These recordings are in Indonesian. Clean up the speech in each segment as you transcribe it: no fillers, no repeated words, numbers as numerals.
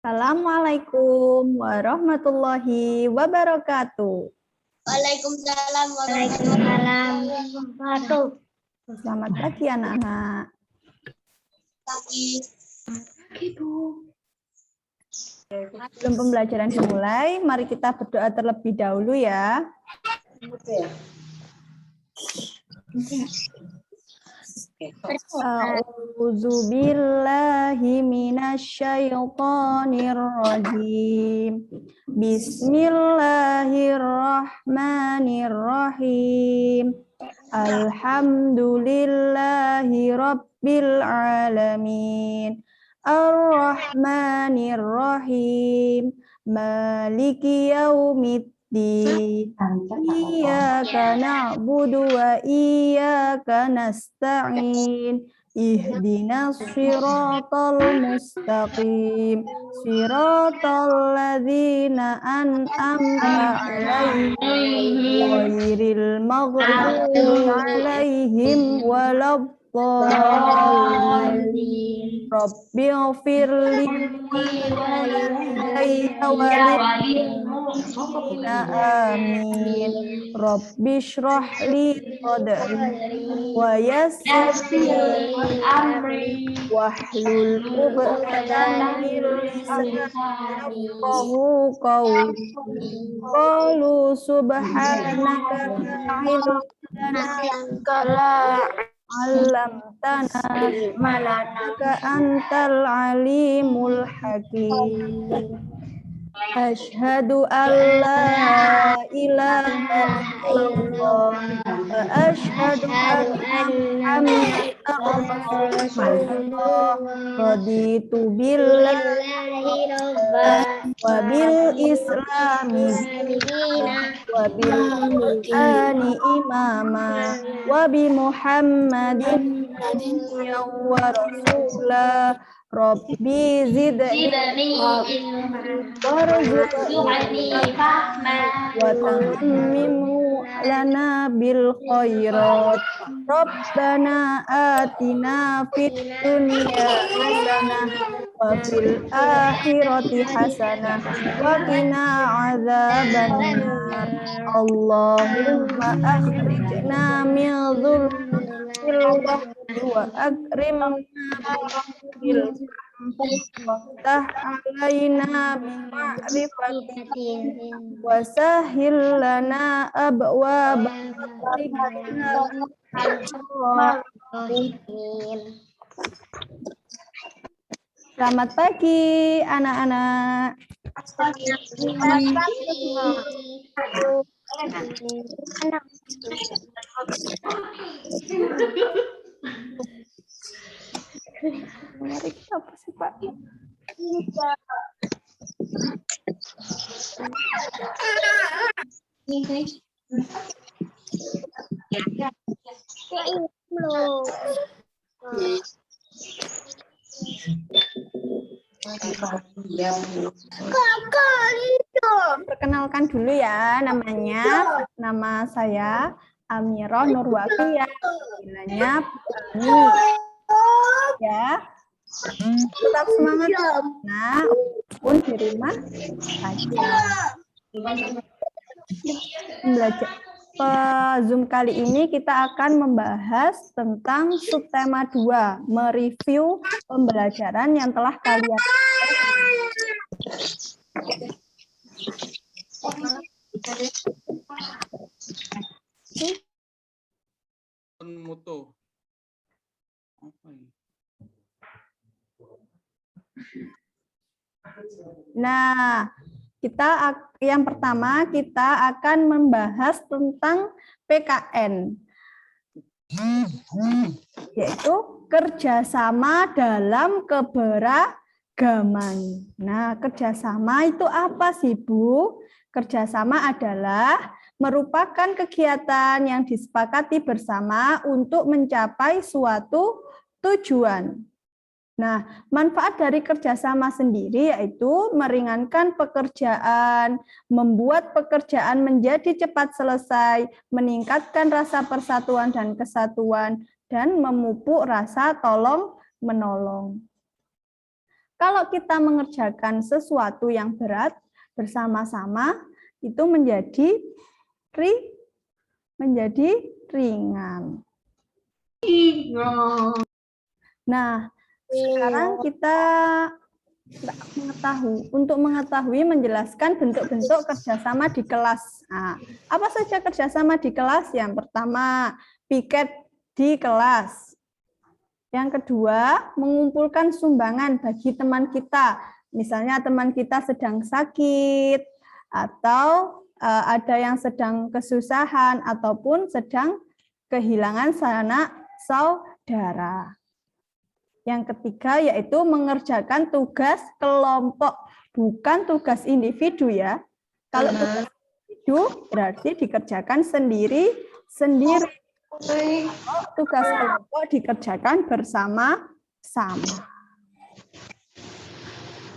Assalamualaikum warahmatullahi wabarakatuh. Waalaikumsalam warahmatullahi wabarakatuh. Selamat pagi anak-anak. Pagi. Sebelum pembelajaran dimulai, mari kita berdoa terlebih dahulu ya. A'udzu billahi minasyaitonir rajim. Bismillahirrahmanirrahim. Alhamdulillahi rabbil alamin. Ar-Rahmanir-Rahim. Maliki yaumiddin. Iyyaka na'budu wa iyyaka nasta'in. Ihdinas siratal mustaqim. Siratal ladzina an'amta 'alaihim ghairil maghdubi 'alaihim waladdallin. Rabbighfirli amin. Rabbishrah li sadri wa yassir li amri wahlul 'uqdatam min lisani yafqahu qawli. Qalu subhanaka la ilma lana 'allamtana innaka antal alimul hakim. Asyhadu an la ilaha illallah wa asyhadu anna Muhammadan rasulullah. Raditu billahi wa bil islami wa bil qur'ani imama wa bi Muhammadin wa rasula. Rabbi zidni warzuqni fahma wa tammimu lana bil khairat. Rabbana atina fid dunya hasanah wa fil akhirati hasanah wa qina adzabannar. Allahumma akhrijna min dhulmatil wahmi wa akrimna bil waftah alaina bima'rifatin wa sahhil lana abwaab Selamat pagi anak-anak. Mari kita apa sih Pak? Perkenalkan dulu ya namanya. Nama saya Amirah Nurwafiyah. Panggilannya Putami. Ya. Tetap semangat. Nah, pun di rumah saja. Belajar Zoom kali ini kita akan membahas tentang subtema 2, mereview pembelajaran yang telah kalian Mutu. Apa ini? Nah, kita yang pertama kita akan membahas tentang PKN, yaitu kerjasama dalam keberagaman. Nah, kerjasama itu apa sih, Bu? Kerjasama adalah merupakan kegiatan yang disepakati bersama untuk mencapai suatu tujuan. Nah, manfaat dari kerjasama sendiri yaitu meringankan pekerjaan, membuat pekerjaan menjadi cepat selesai, meningkatkan rasa persatuan dan kesatuan, dan memupuk rasa tolong-menolong. Kalau kita mengerjakan sesuatu yang berat bersama-sama, itu menjadi ringan. Nah, sekarang kita mengetahui menjelaskan bentuk-bentuk kerjasama di kelas. Nah, apa saja kerjasama di kelas? Yang pertama, piket di kelas. Yang kedua, mengumpulkan sumbangan bagi teman kita. Misalnya teman kita sedang sakit, atau ada yang sedang kesusahan, ataupun sedang kehilangan sanak saudara. Yang ketiga yaitu mengerjakan tugas kelompok, bukan tugas individu ya. Kalau tugas individu berarti dikerjakan sendiri-sendiri. Tugas kelompok dikerjakan bersama-sama.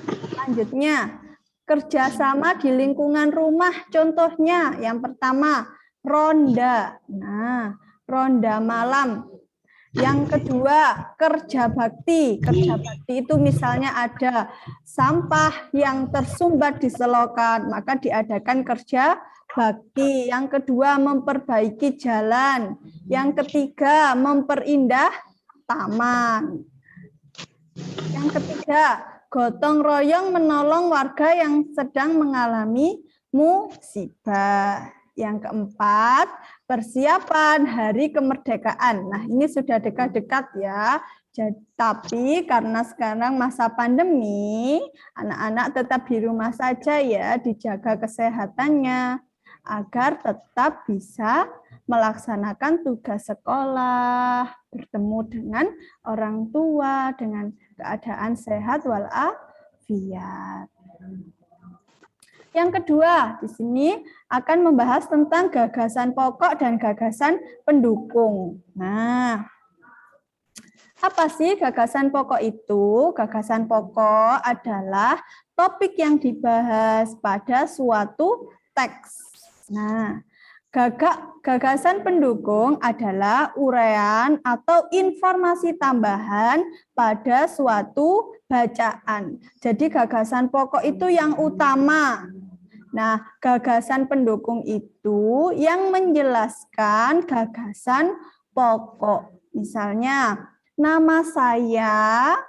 Selanjutnya, kerjasama di lingkungan rumah. Contohnya yang pertama, ronda. Nah, ronda malam. Yang kedua, kerja bakti. Kerja bakti itu misalnya ada sampah yang tersumbat di selokan, maka diadakan kerja bakti. Yang kedua, memperbaiki jalan. Yang ketiga, memperindah taman. Yang ketiga, gotong royong menolong warga yang sedang mengalami musibah. Yang keempat, persiapan hari kemerdekaan. Nah, ini sudah dekat-dekat ya. Tapi karena sekarang masa pandemi, anak-anak tetap di rumah saja ya, dijaga kesehatannya agar tetap bisa melaksanakan tugas sekolah, bertemu dengan orang tua dengan keadaan sehat walafiat. Yang kedua, di sini akan membahas tentang gagasan pokok dan gagasan pendukung. Nah, apa sih gagasan pokok itu? Gagasan pokok adalah topik yang dibahas pada suatu teks. Nah, gagasan pendukung adalah uraian atau informasi tambahan pada suatu bacaan. Jadi gagasan pokok itu yang utama. Nah, gagasan pendukung itu yang menjelaskan gagasan pokok. Misalnya, nama saya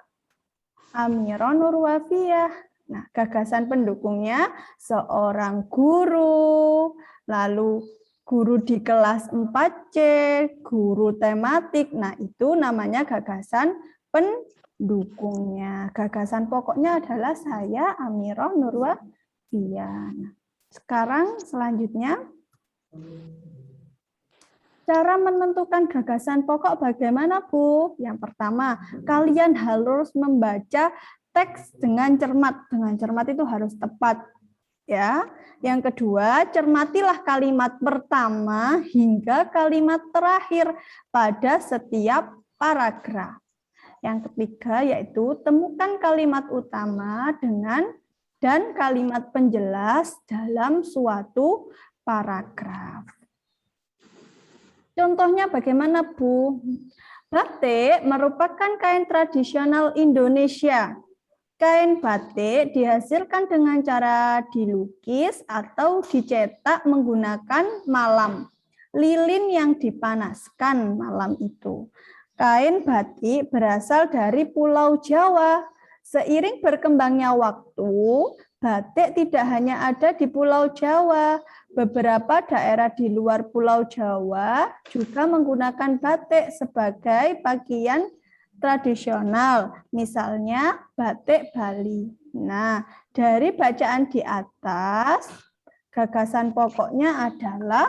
Amirah Nurwafiah. Nah, gagasan pendukungnya seorang guru, lalu guru di kelas 4C, guru tematik. Nah, itu namanya gagasan pendukungnya. Gagasan pokoknya adalah saya Amirah Nurwafiah. Nah, sekarang selanjutnya, cara menentukan gagasan pokok bagaimana, Bu? Yang pertama, kalian harus membaca teks dengan cermat. Dengan cermat itu harus tepat. Ya. Yang kedua, cermatilah kalimat pertama hingga kalimat terakhir pada setiap paragraf. Yang ketiga yaitu temukan kalimat utama dan kalimat penjelas dalam suatu paragraf. Contohnya bagaimana, Bu? Batik merupakan kain tradisional Indonesia. Kain batik dihasilkan dengan cara dilukis atau dicetak menggunakan malam, lilin yang dipanaskan malam itu. Kain batik berasal dari Pulau Jawa. Seiring berkembangnya waktu, batik tidak hanya ada di Pulau Jawa. Beberapa daerah di luar Pulau Jawa juga menggunakan batik sebagai pakaian tradisional, misalnya batik Bali. Nah, dari bacaan di atas, gagasan pokoknya adalah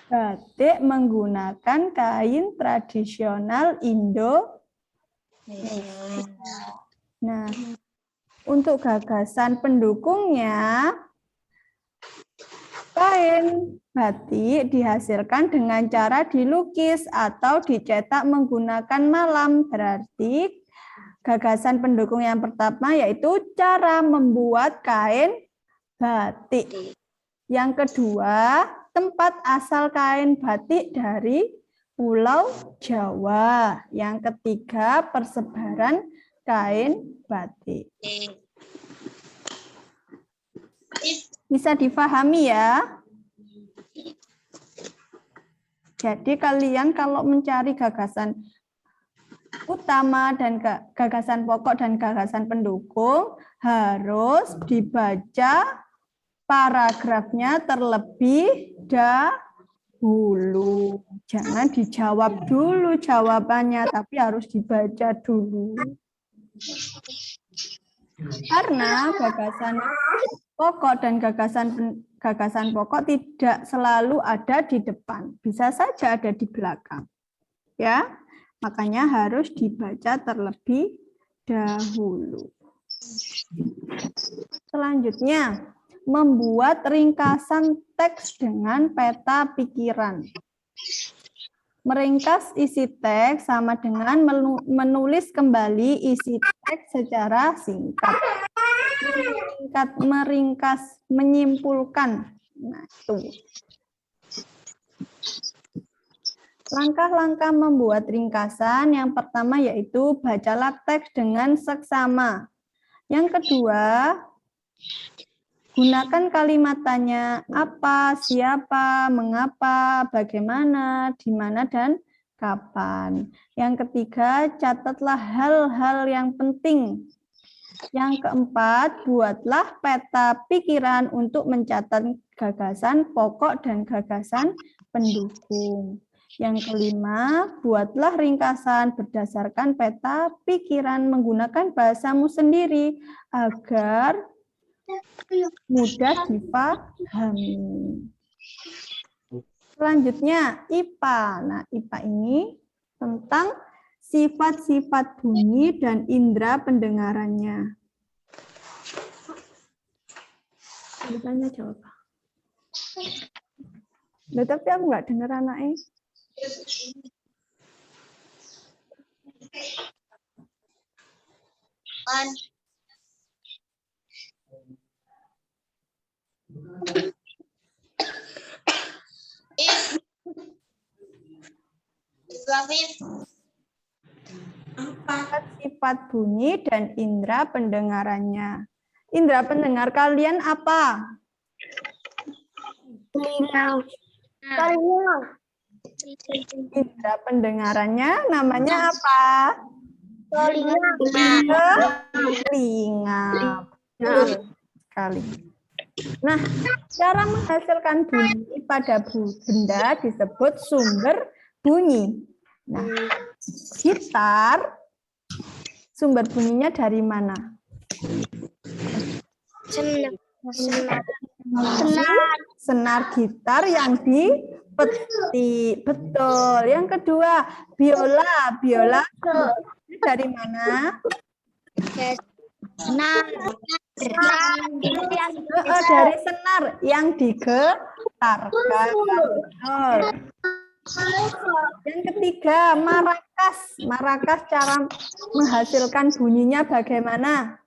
batik menggunakan kain tradisional Indonesia. Nah, untuk gagasan pendukungnya, kain batik dihasilkan dengan cara dilukis atau dicetak menggunakan malam. Berarti gagasan pendukung yang pertama yaitu cara membuat kain batik. Yang kedua, tempat asal kain batik dari Pulau Jawa. Yang ketiga, persebaran kain batik. Bisa difahami ya? Jadi kalian kalau mencari gagasan utama dan gagasan pokok dan gagasan pendukung harus dibaca paragrafnya terlebih dahulu. Jangan dijawab dulu jawabannya, tapi harus dibaca dulu. Karena gagasan pokok dan gagasan pokok tidak selalu ada di depan, bisa saja ada di belakang. Ya, makanya harus dibaca terlebih dahulu. Selanjutnya, membuat ringkasan teks dengan peta pikiran. Meringkas isi teks sama dengan menulis kembali isi teks secara singkat. Meringkas, menyimpulkan. Nah, itu. Langkah-langkah membuat ringkasan yang pertama yaitu bacalah teks dengan seksama. Yang kedua, gunakan kalimat tanya apa, siapa, mengapa, bagaimana, di mana, dan kapan. Yang ketiga, catatlah hal-hal yang penting. Yang keempat, buatlah peta pikiran untuk mencatat gagasan pokok dan gagasan pendukung. Yang kelima, buatlah ringkasan berdasarkan peta pikiran menggunakan bahasamu sendiri agar mudah dipahami. Selanjutnya, IPA. Nah, IPA ini tentang sifat-sifat bunyi dan indera pendengarannya. Ditanya jawab. Loh, tapi aku nggak dengar anaknya. Sifat bunyi dan indera pendengarannya. Indera pendengar kalian apa? Telinga. Indera pendengarannya namanya apa? Telinga. Telinga. Benar sekali. Nah, cara menghasilkan bunyi pada benda disebut sumber bunyi. Nah, gitar, sumber bunyinya dari mana? Senar gitar yang dipetik. Betul. Yang kedua, biola. Biola dari mana? Senar. Dari senar yang digetarkan. Betul. Yang ketiga, marakas. Marakas cara menghasilkan bunyinya bagaimana?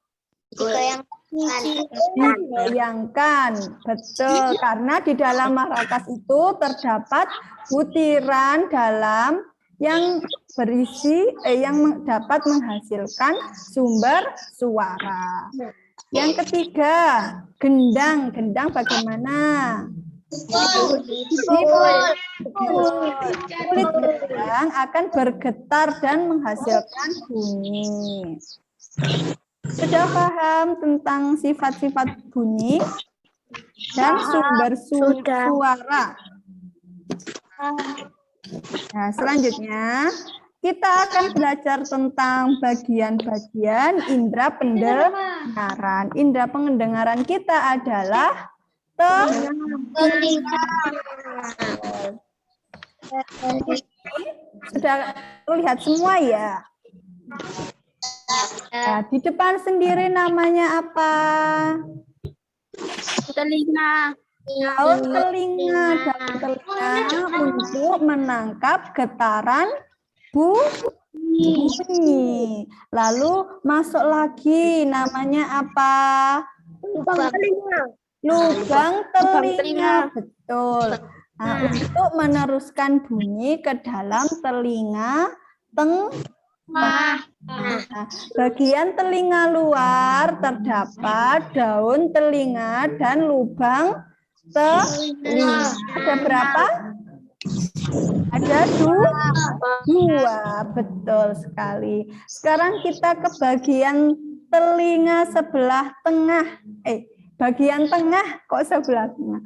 Digoyangkan. Betul, karena di dalam marakas itu terdapat butiran dalam yang berisi yang dapat menghasilkan sumber suara. Yang ketiga, gendang. Gendang bagaimana? Kulit gendang akan bergetar dan menghasilkan bunyi. Sudah paham tentang sifat-sifat bunyi dan sumber suara? Nah, selanjutnya kita akan belajar tentang bagian-bagian indera pendengaran. Indera pendengaran kita adalah telinga. Sudah terlihat semua ya? Nah, di depan sendiri namanya apa? Telinga. Daun telinga. Daun telinga untuk menangkap getaran bunyi. Lalu masuk lagi namanya apa? Lubang telinga. Lubang telinga. Betul. Nah, untuk meneruskan bunyi ke dalam telinga Nah, bagian telinga luar terdapat daun telinga dan lubang telinga. Ada berapa? Ada dua. Betul sekali. Sekarang kita ke bagian telinga sebelah tengah. Bagian tengah kok sebelah tengah?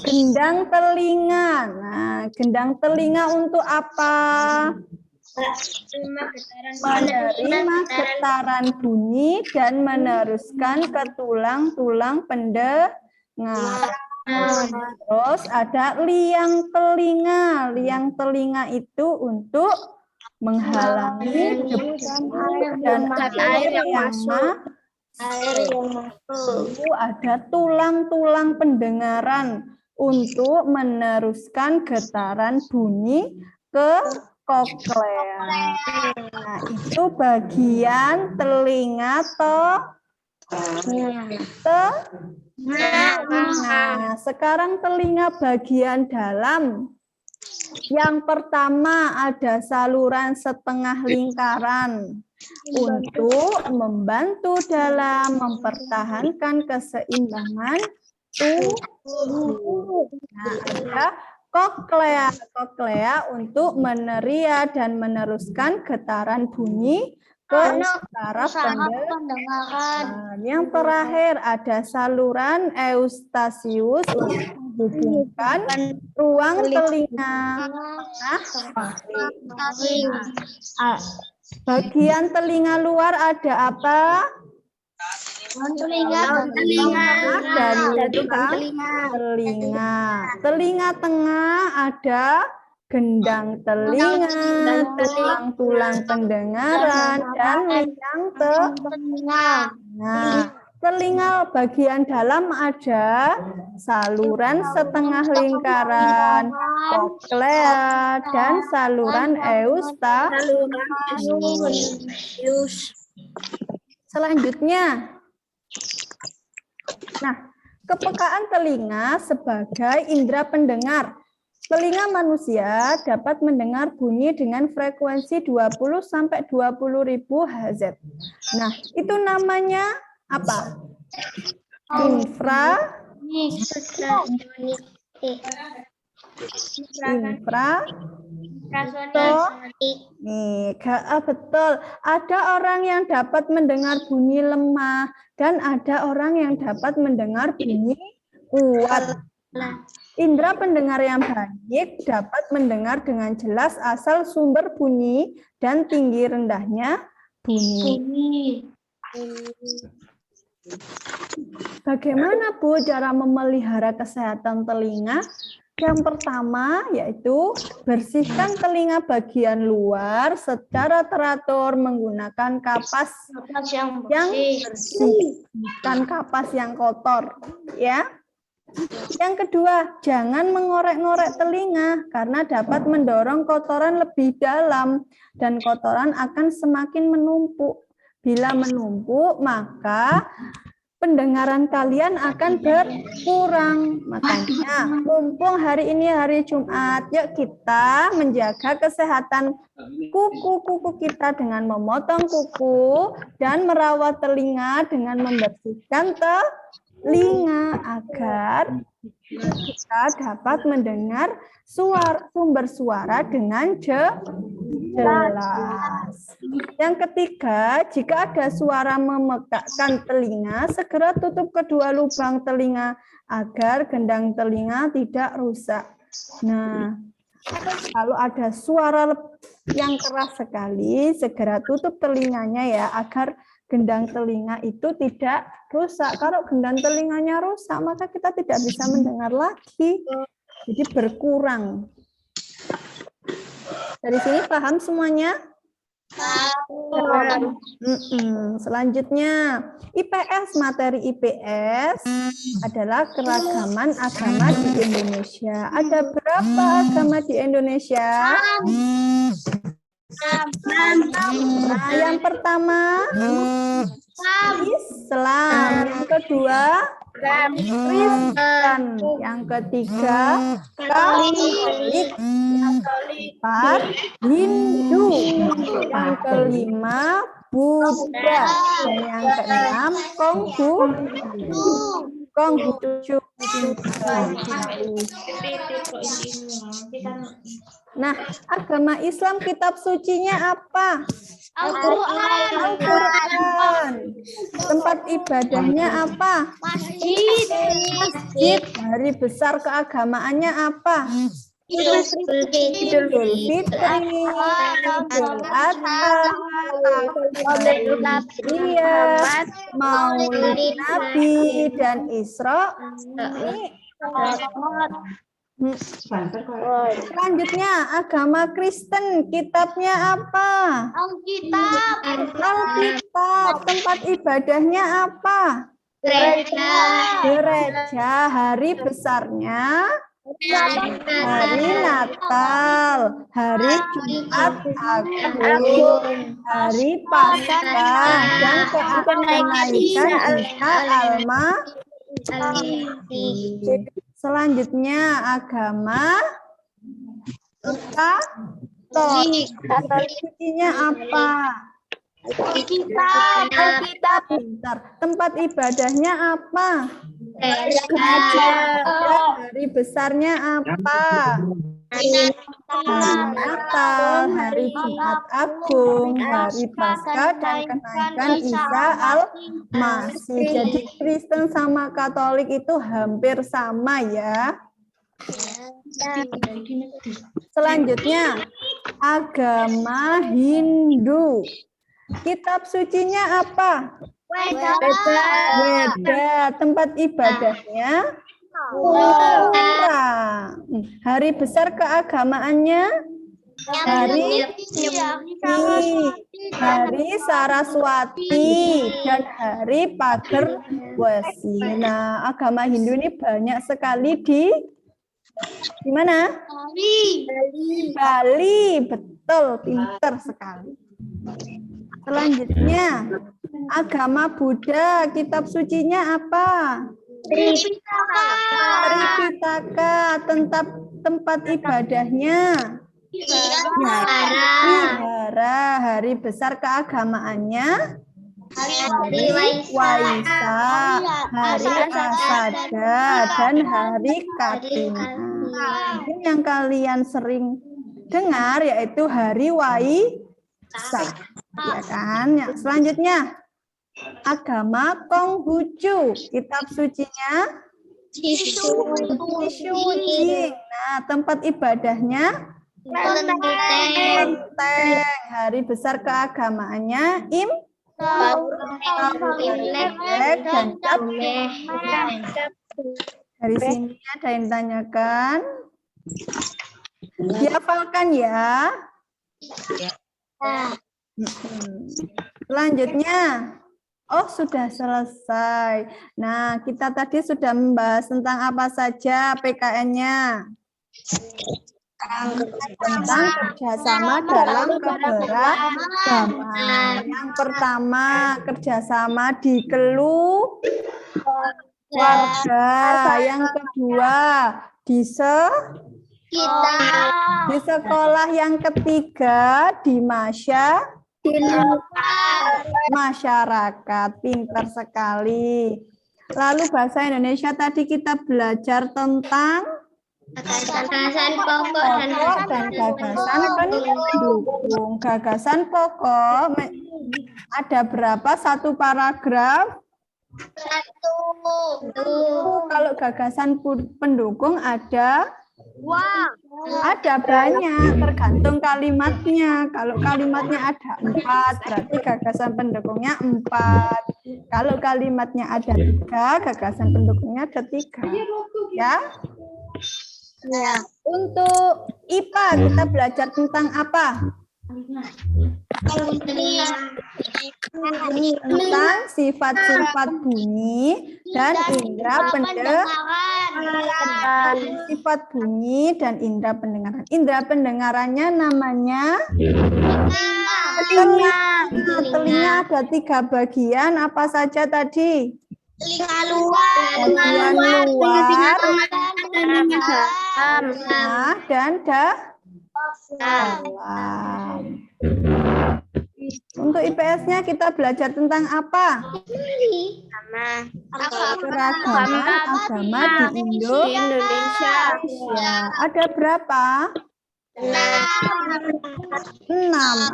Gendang telinga. Nah, gendang telinga untuk apa? Menerima getaran bunyi dan meneruskan ke tulang-tulang pendengar. Terus ada liang telinga. Liang telinga itu untuk menghalangi debu dan air yang masuk. Ada tulang-tulang pendengaran untuk meneruskan getaran bunyi ke koklea. Nah, itu bagian telinga Nah, sekarang telinga bagian dalam. Yang pertama ada saluran setengah lingkaran untuk membantu dalam mempertahankan keseimbangan tubuh. Nah, ada koklea. Koklea untuk meneria dan meneruskan getaran bunyi ke saraf pendengaran. Yang terakhir ada saluran eustasius untuk menghubungkan ruang telinga. Bagian telinga luar ada apa? Telinga. Dan telinga. Telinga tengah ada gendang telinga, tulang-tulang pendengaran, dan liang telinga. Nah, telinga bagian dalam ada saluran setengah lingkaran, koklea, dan saluran eustasius. Selanjutnya, nah, kepekaan telinga sebagai indera pendengar. Telinga manusia dapat mendengar bunyi dengan frekuensi 20 sampai 20.000 Hz. Nah, itu namanya apa? Betul. Ada orang yang dapat mendengar bunyi lemah dan ada orang yang dapat mendengar bunyi kuat. Indera pendengar yang baik dapat mendengar dengan jelas asal sumber bunyi dan tinggi rendahnya bunyi. Bagaimana Bu cara memelihara kesehatan telinga? Yang pertama yaitu bersihkan telinga bagian luar secara teratur menggunakan kapas yang bersih, bukan kapas yang kotor, ya. Yang kedua, jangan mengorek-ngorek telinga karena dapat mendorong kotoran lebih dalam dan kotoran akan semakin menumpuk. Bila menumpuk, maka pendengaran kalian akan berkurang. Makanya, mumpung hari ini hari Jumat, yuk kita menjaga kesehatan kuku-kuku kita dengan memotong kuku dan merawat telinga dengan membersihkan telinga agar kita dapat mendengar sumber suara dengan jelas. Yang ketiga, jika ada suara memekakkan telinga, segera tutup kedua lubang telinga agar gendang telinga tidak rusak. Nah, Kalau ada suara yang keras sekali, segera tutup telinganya ya, agar gendang telinga itu tidak rusak. Kalau gendang telinganya rusak, maka kita tidak bisa mendengar lagi. Jadi berkurang. Dari sini paham semuanya? Selanjutnya, IPS, materi IPS adalah keragaman agama di Indonesia. Ada berapa agama di Indonesia? Nah, yang pertama Islam, yang kedua Kristen, yang ketiga Katolik, yang keempat Hindu, yang kelima Buddha, dan yang keenam Konghucu. Nah, agama Islam kitab sucinya apa? Al-Quran. Tempat ibadahnya apa? Masjid. Hari besar keagamaannya apa? Idul Fitri, Idul Adha, Maulid Nabi, dan Isra. Selanjutnya, agama Kristen, kitabnya apa? Alkitab. Tempat ibadahnya apa? Gereja. Hari besarnya hari Natal, hari Jumat Agung, hari Paskah, dan kenaikan Isa Al-Masih. Selanjutnya agama Katolik. Sucinya apa? Alkitab. Tempat ibadahnya apa? Gereja. Hari besarnya apa? Hari Natal, hari Jumat Agung, hari Paskah, dan kenaikan Isa Al-Masih. Jadi Kristen sama Katolik itu hampir sama ya. Selanjutnya, agama Hindu. Kitab sucinya apa? Weda. Tempat ibadahnya Pura. Hari besar keagamaannya hari Saraswati dan hari Pagerwesi. Nah, agama Hindu ini banyak sekali di mana? Bali. Betul, pintar sekali. Selanjutnya, agama Buddha, kitab sucinya apa? Tripitaka. Tempat ibadahnya Vihara. Hari besar keagamaannya hari Waisak, hari Asada, dan hari Katina. Ini yang kalian sering dengar yaitu hari Waisak. Ya kan? Ya, selanjutnya agama Konghucu, kitab sucinya Shishujing. Nah, tempat ibadahnya Menteng. Hari besar keagamaannya Imlek dan Cap. Dari sini ada yang tanyakan? Dihafalkan ya. Selanjutnya, oh sudah selesai. Nah, kita tadi sudah membahas tentang apa saja PKN-nya. Tentang kerjasama dalam keberagaman. Yang pertama, kerjasama di keluarga. Yang kedua, di sekolah. Yang ketiga, di masyarakat. Pintar sekali. Lalu bahasa Indonesia tadi kita belajar tentang gagasan pokok dan gagasan pendukung. Gagasan pokok ada berapa? Satu paragraf? Satu. Kalau gagasan pendukung ada Wah. Ada banyak, tergantung kalimatnya. Kalau kalimatnya ada 4, berarti gagasan pendukungnya 4. Kalau kalimatnya ada 3, gagasan pendukungnya ada 3. Ya. Ya. Untuk IPA kita belajar tentang apa? Tentang sifat-sifat bunyi dan indera pendengaran. Sifat bunyi dan indera pendengaran. Indera pendengarannya namanya telinga. Telinga ada 3 bagian. Apa saja tadi? Telinga luar, Bagian luar, dalam, tengah, dan dalam. Untuk IPS-nya kita belajar tentang apa? Keragaman agama di Indonesia. Ada berapa? 6.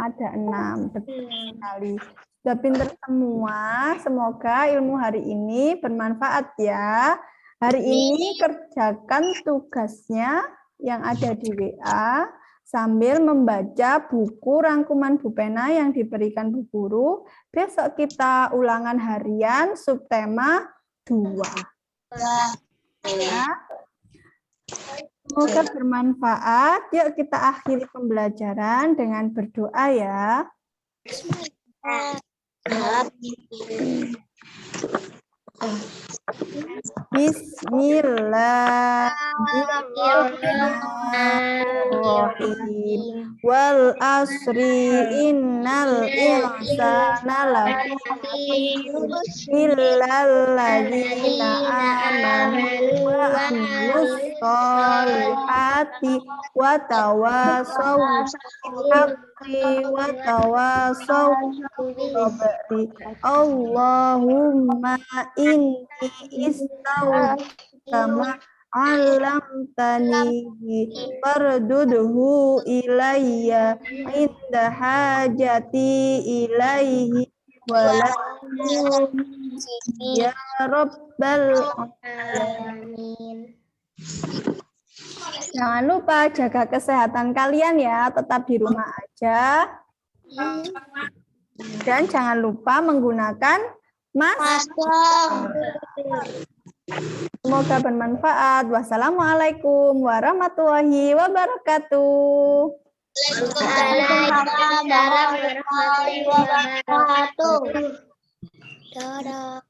Ada 6. Betul sekali. Sudah pinter semua. Semoga ilmu hari ini bermanfaat ya. Hari ini kerjakan tugasnya yang ada di WA sambil membaca buku rangkuman Bu Pena yang diberikan Bu Guru. Besok kita ulangan harian subtema 2. Ya. Semoga bermanfaat. Yuk kita akhiri pembelajaran dengan berdoa ya. Bismillahirrahmanirrahim. Wal asri innal insana lafi illal ladzina amanu wa amilus sholihati wa tawasaw bil haqqi wa tawasaw bis sabri. Allahumma inni kama alamtanihi fardudhu ilayya inda hajati ilaihi walakum ya rabbal alamin. Jangan lupa jaga kesehatan kalian ya, tetap di rumah aja. Dan jangan lupa menggunakan masker. Semoga bermanfaat. Wassalamualaikum warahmatullahi wabarakatuh. Waalaikumsalam warahmatullahi wabarakatuh. Dadah.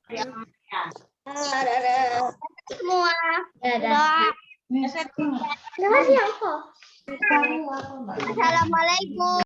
Semua. Dadah. Assalamualaikum.